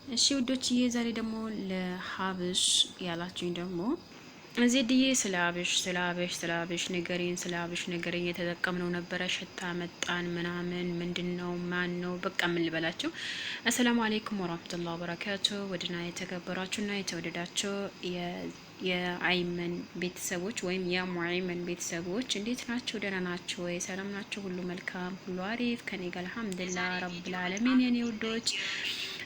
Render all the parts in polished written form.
እሺ ውዶችዬ ዛሬ ደግሞ ለሀብሽ ያላችሁኝ ደግሞ ዜድዬ ስለ አብሽ ንገሪን ስለ አብሽ ንገሪን የተጠቀምነው ነበረ ሽታ መጣን ምናምን ምንድነው ማን ነው በቃ ምን ልበላችሁ። አሰላሙ አለይኩም ወራህመቱላሂ ወበረካቱ። ወድና የተከበራችሁና የተወደዳችሁ የአይመን ቤተሰቦች ወይም የሙአይመን ቤተሰቦች እንዴት ናችሁ? ደህና ናችሁ ወይ? ሰላም ናችሁ? ሁሉ መልካም ሁሉ አሪፍ ከኔ ጋር አልሐምዱሊላህ ረብል ዓለሚን የኔ ውዶች።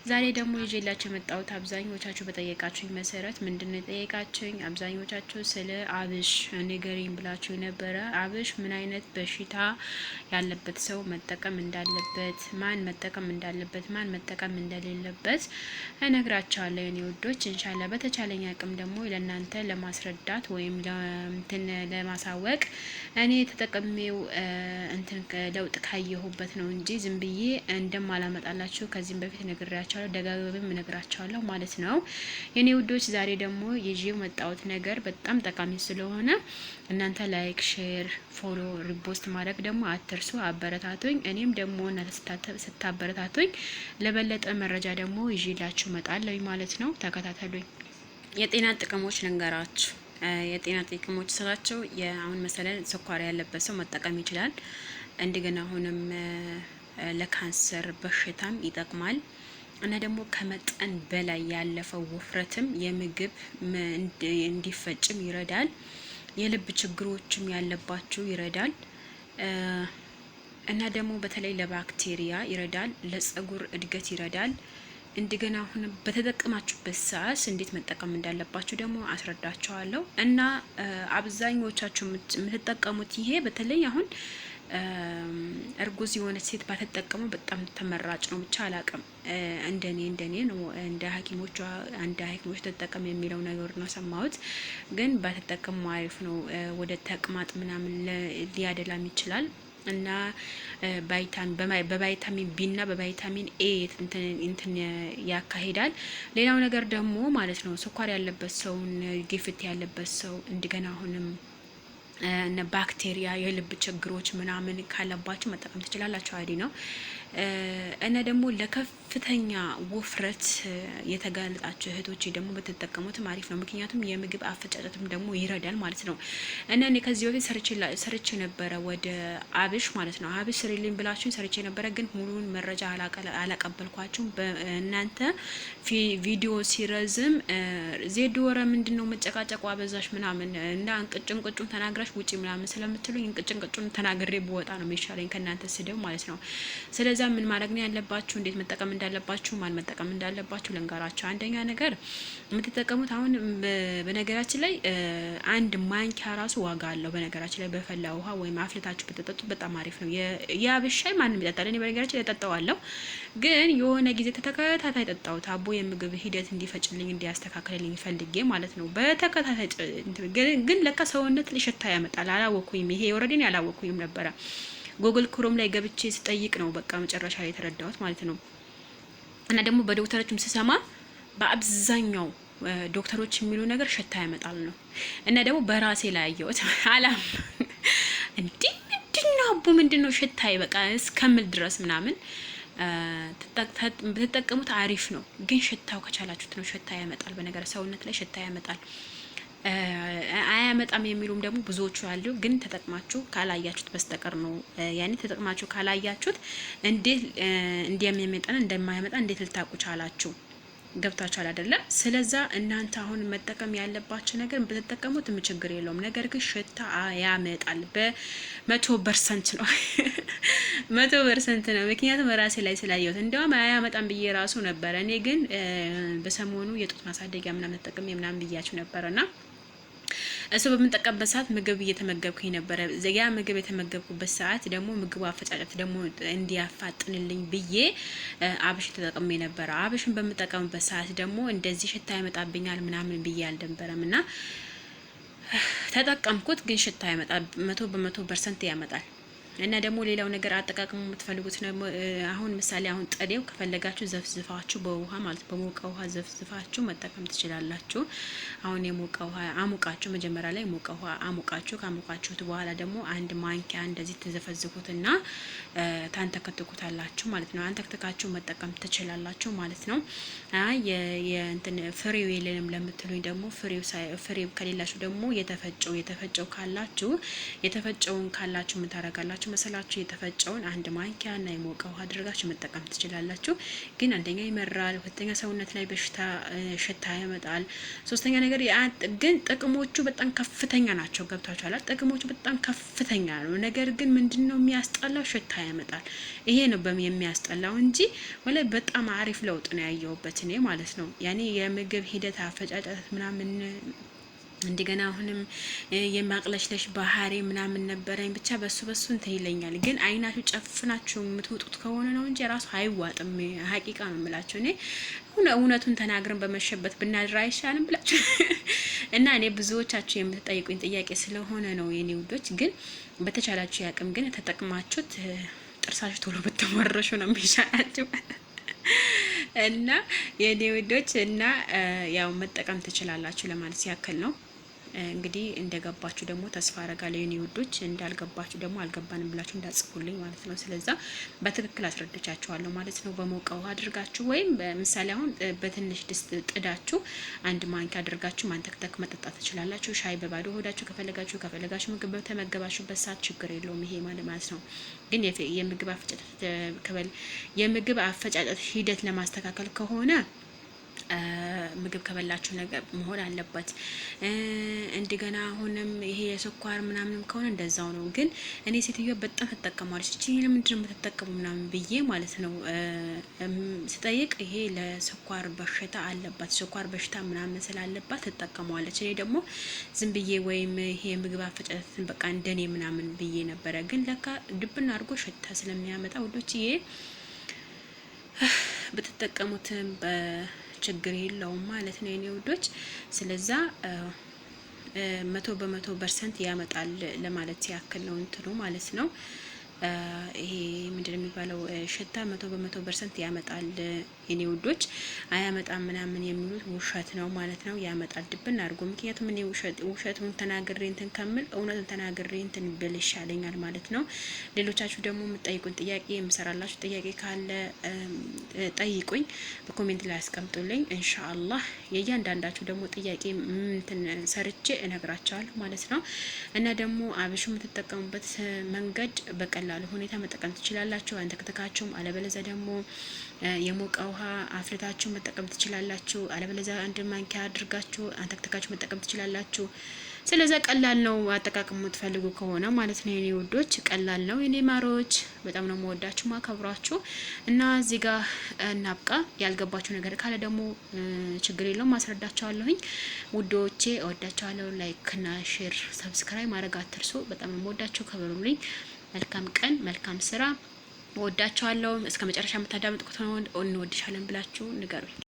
ዛሬ ደግሞ ይዤላችሁ የመጣሁት አብዛኞቻችሁ በጠየቃችሁኝ መሰረት ምንድነው የጠየቃችሁኝ? አብዛኞቻችሁ ስለ አብሽ ንገሪኝ ብላችሁ ነበረ። አብሽ ምን አይነት በሽታ ያለበት ሰው መጠቀም እንዳለበት፣ ማን መጠቀም እንዳለበት፣ ማን መጠቀም እንደሌለበት እነግራችኋለሁ የኔ ውዶች። ኢንሻአላህ በተቻለኝ አቅም ደግሞ ለእናንተ ለማስረዳት ወይም ለማሳወቅ እኔ ተጠቅሜው ለውጥ ካየሁበት ነው እንጂ ዝም ብዬ እንደማላመጣላችሁ ከዚህም በፊት ነግሬያችሁ ደጋግሜም እነግራቸዋለሁ ማለት ነው የኔ ውዶች። ዛሬ ደግሞ ይዤው መጣሁት ነገር በጣም ጠቃሚ ስለሆነ እናንተ ላይክ፣ ሼር፣ ፎሎ፣ ሪፖስት ማድረግ ደግሞ አትርሱ። አበረታቱኝ። እኔም ደግሞ እናንተ ስታበረታቱኝ ለበለጠ መረጃ ደግሞ ይዤላችሁ እመጣለሁ ማለት ነው። ተከታተሉኝ። የጤና ጥቅሞች ልንገራችሁ። የጤና ጥቅሞች ስላቸው አሁን መሰለን ስኳር ያለበት ሰው መጠቀም ይችላል። እንደገና አሁንም ለካንሰር በሽታም ይጠቅማል። እና ደግሞ ከመጠን በላይ ያለፈው ውፍረትም የምግብ እንዲፈጭም ይረዳል። የልብ ችግሮችም ያለባችሁ ይረዳል። እና ደግሞ በተለይ ለባክቴሪያ ይረዳል፣ ለፀጉር እድገት ይረዳል። እንደገና አሁን በተጠቀማችሁበት ሰዓት እንዴት መጠቀም እንዳለባችሁ ደግሞ አስረዳችኋለሁ። እና አብዛኞቻችሁ የምትጠቀሙት ይሄ በተለይ አሁን እርጉዝ የሆነች ሴት ባትጠቀሙ በጣም ተመራጭ ነው። ብቻ አላቅም እንደኔ ነው። እንደ ሐኪሞች ተጠቀም የሚለው ነገር ነው ሰማሁት። ግን ባትጠቀሙ አሪፍ ነው። ወደ ተቅማጥ ምናምን ሊያደላም ይችላል። እና በቫይታሚን ቢ እና በቫይታሚን ኤ እንትን ያካሂዳል። ሌላው ነገር ደግሞ ማለት ነው ስኳር ያለበት ሰውን ግፊት ያለበት ሰው እንደገና አሁንም ባክቴሪያ የልብ ችግሮች ምናምን ካለባችሁ መጠቀም ትችላላችሁ። አይዲ ነው። እና ደግሞ ለከፍተኛ ውፍረት የተጋለጣችሁ እህቶች ደግሞ በተጠቀሙት አሪፍ ነው። ምክንያቱም የምግብ አፈጫጨትም ደግሞ ይረዳል ማለት ነው። እና እኔ ከዚህ በፊት ሰርቼ ነበረ ወደ አብሽ ማለት ነው። አብሽ ስሪልኝ ብላችሁኝ ሰርቼ ነበረ፣ ግን ሙሉውን መረጃ አላቀበልኳችሁም። በእናንተ ቪዲዮ ሲረዝም ዜድ ወረ ምንድነው መጨቃጨቋ በዛሽ ምናምን እና እንቅጭን ተናግራሽ ውጪ ምናምን ስለምትሉኝ እንቅጭን ተናግሬ በወጣ ነው የሚሻለኝ ከእናንተ ስድብ ማለት ነው። ስለዚህ ምን ማድረግ ነው ያለባችሁ፣ እንዴት መጠቀም እንዳለባችሁ፣ ማን መጠቀም እንዳለባችሁ ልንገራችሁ። አንደኛ ነገር የምትጠቀሙት አሁን በነገራችን ላይ አንድ ማንኪያ ራሱ ዋጋ አለው። በነገራችን ላይ በፈላ ውሃ ወይም አፍልታችሁ ብትጠጡት በጣም አሪፍ ነው። የአብሽ ሻይ ማንም ይጠጣል። እኔ በነገራችን ላይ እጠጣዋለሁ፣ ግን የሆነ ጊዜ ተከታታይ ጠጣሁት። አቦ የምግብ ሂደት እንዲፈጭልኝ እንዲያስተካክልልኝ ፈልጌ ማለት ነው። በተከታታይ ግን ለካ ሰውነት ሽታ ያመጣል። አላወኩኝም። ይሄ ኦልሬዲ አላወኩኝም ነበረ። ጉግል ክሮም ላይ ገብቼ ስጠይቅ ነው በቃ መጨረሻ ላይ የተረዳሁት ማለት ነው። እና ደግሞ በዶክተሮችም ስሰማ በአብዛኛው ዶክተሮች የሚሉ ነገር ሽታ ያመጣል ነው። እና ደግሞ በራሴ ላይ አየሁት አላም ምንድነው አቦ ምንድነው ሽታ በቃ እስከምል ድረስ ምናምን ብትጠቀሙት አሪፍ ነው። ግን ሽታው ከቻላችሁት ነው ሽታ ያመጣል። በነገር ሰውነት ላይ ሽታ ያመጣል። አያመጣም የሚሉም ደግሞ ብዙዎቹ አሉ። ግን ተጠቅማችሁ ካላያችሁት በስተቀር ነው። ያኔ ተጠቅማችሁ ካላያችሁት እንዴት እንደሚያመጣና እንደማያመጣ እንዴት ልታውቁ ቻላችሁ? ገብታችኋል አይደለም? ስለዛ እናንተ አሁን መጠቀም ያለባችሁ ነገር በተጠቀሙት ችግር የለውም። ነገር ግን ሽታ ያመጣል። በ100% ነው 100% ነው። ምክንያቱም ራሴ ላይ ስላየሁት እንደውም አያመጣም ብዬ ራሱ ነበረ። እኔ ግን በሰሞኑ የጡት ማሳደጊያ ምናምን ተጠቅሜ ምናምን ብያችሁ ነበርና እሱ በምንጠቀምበት ሰዓት ምግብ እየተመገብኩኝ ነበረ። ያ ምግብ የተመገብኩበት ሰዓት ደግሞ ምግቡ አፈጫጨት ደግሞ እንዲያፋጥንልኝ ብዬ አብሽ ተጠቅሜ ነበረ። አብሽን በምጠቀምበት ሰዓት ደግሞ እንደዚህ ሽታ ያመጣብኛል ምናምን ብዬ አልነበረም እና ተጠቀምኩት። ግን ሽታ ያመጣል፣ 100% ያመጣል። እና ደግሞ ሌላው ነገር አጠቃቀሙ የምትፈልጉት ነው። አሁን ምሳሌ አሁን ጥሬው ከፈለጋችሁ ዘፍዝፋችሁ በውሃ ማለት በሞቀ ውሃ ዘፍዝፋችሁ መጠቀም ትችላላችሁ። አሁን የሞቀ ውሃ አሙቃችሁ መጀመሪያ ላይ ሞቀ ውሃ አሙቃችሁ ካሙቃችሁት በኋላ ደግሞ አንድ ማንኪያ እንደዚህ ትዘፈዝፉትና ታንተከትኩታላችሁ ማለት ነው። አንተክትካችሁ መጠቀም ትችላላችሁ ማለት ነው። የእንትን ፍሬው የለንም ለምትሉኝ ደግሞ ፍሬው ከሌላችሁ ደግሞ የተፈጨው ካላችሁ የተፈጨውን ካላችሁ ምን ታረጋላችሁ መሰላችሁ? የተፈጨውን አንድ ማንኪያ እና የሞቀ ውሃ አድርጋችሁ መጠቀም ትችላላችሁ። ግን አንደኛ ይመራል፣ ሁለተኛ ሰውነት ላይ ሽታ ያመጣል፣ ሶስተኛ ነገር ግን ጥቅሞቹ በጣም ከፍተኛ ናቸው። ገብታችኋል? ጥቅሞቹ በጣም ከፍተኛ ነው። ነገር ግን ምንድነው የሚያስጠላው? ሽታ ያመጣል። ይሄ ነው የሚያስጠላው እንጂ ወላይ በጣም አሪፍ ለውጥ ነው ያየሁበት እኔ ማለት ነው። ያኔ የምግብ ሂደት አፈጫጨት ምናምን እንደገና አሁንም የማቅለሽለሽ ባህሪ ምናምን ነበረኝ። ብቻ በሱ እንትን ይለኛል። ግን አይናችሁ ጨፍናችሁ የምትወጡት ከሆነ ነው እንጂ ራሱ አይዋጥም። ሀቂቃ ነው የምላችሁ። እኔ እውነቱን ተናግረን በመሸበት ብናድር አይሻልም ብላችሁ እና እኔ ብዙዎቻችሁ የምትጠይቁኝ ጥያቄ ስለሆነ ነው የኔ ውዶች። ግን በተቻላችሁ ያቅም ግን ተጠቅማችሁት ጥርሳችሁ ቶሎ ብትመረሹ ነው የሚሻላችሁ እና የኔ ውዶች እና ያው መጠቀም ትችላላችሁ ለማለት ያክል ነው። እንግዲህ እንደገባችሁ ደግሞ ተስፋ አረጋለሁ የኔ ውዶች። እንዳልገባችሁ ደግሞ አልገባንም ብላችሁ እንዳጽፉልኝ ማለት ነው። ስለዛ በትክክል አስረድቻችኋለሁ ማለት ነው። በሞቀ ውሃ አድርጋችሁ ወይም በምሳሌ አሁን በትንሽ ድስት ጥዳችሁ አንድ ማንኪያ አድርጋችሁ ማንተክተክ መጠጣት ትችላላችሁ። ሻይ በባዶ ሆዳችሁ ከፈለጋችሁ ምግብ በተመገባችሁበት ሰዓት ችግር የለውም ይሄ ማለት ነው። ግን የምግብ አፈጫጨት ሂደት ለማስተካከል ከሆነ ምግብ ከበላችሁ ነገር መሆን አለበት። እንደገና አሁንም ይሄ የስኳር ምናምን ከሆነ እንደዛው ነው። ግን እኔ ሴትዮዋ በጣም ተጠቀማለች። እቺ ለምንድን ነው የምትጠቀሙ ምናምን ብዬ ማለት ነው ስጠይቅ ይሄ ለስኳር በሽታ አለባት፣ ስኳር በሽታ ምናምን ስላለባት ትጠቀመዋለች። እኔ ደግሞ ዝም ብዬ ወይም ይሄ ምግብ አፈጫጨትን በቃ እንደኔ ምናምን ብዬ ነበረ። ግን ለካ ድብና አድርጎ ሽታ ስለሚያመጣ ውዶችዬ ብትጠቀሙትም ችግር የለውም ማለት ነው የኔ ውዶች። ስለዛ 100% ያመጣል ለማለት ያክል ነው እንትኑ ማለት ነው። ይሄ ምንድነው የሚባለው ሽታ 100% ያመጣል የኔ ውዶች። አያመጣም ምናምን የሚሉት ውሸት ነው ማለት ነው። ያመጣል ድብን አድርጎ። ምክንያቱም እኔ ውሸቱን ተናግሬ እንትን ከምል እውነቱን ተናግሬ እንትን ብል ይሻለኛል ማለት ነው። ሌሎቻችሁ ደግሞ የምትጠይቁኝ ጥያቄ የምሰራላችሁ ጥያቄ ካለ ጠይቁኝ፣ በኮሜንት ላይ አስቀምጡልኝ። ኢንሻአላህ የእያንዳንዳችሁ ደግሞ ጥያቄ እንትን ሰርቼ እነግራቸዋለሁ ማለት ነው። እና ደግሞ አብሹ የምትጠቀሙበት መንገድ በቀላሉ ሁኔታ መጠቀም ትችላላችሁ። አንተክተካችሁም አለበለዚያ ደግሞ የሞቀ ውሃ አፍልታችሁ መጠቀም ትችላላችሁ። አለበለዚያ አንድ ማንኪያ አድርጋችሁ አንተክተካችሁ መጠቀም ትችላላችሁ። ስለዚህ ቀላል ነው አጠቃቀም የምትፈልጉ ከሆነ ማለት ነው የኔ ውዶች፣ ቀላል ነው የኔ ማሮች። በጣም ነው የምወዳችሁ ማከብራችሁ። እና እዚህ ጋር እናብቃ። ያልገባችሁ ነገር ካለ ደግሞ ችግር የለውም ማስረዳችኋለሁኝ ውዶቼ። እወዳችኋለሁ። ላይክ እና ሼር ሰብስክራይብ ማድረግ አትርሱ። በጣም ነው የምወዳችሁ። ከበሩልኝ። መልካም ቀን፣ መልካም ስራ። እወዳችኋለሁ። እስከ መጨረሻ የምታዳምጡት ነው እንወድሻለን ብላችሁ ንገሩኝ።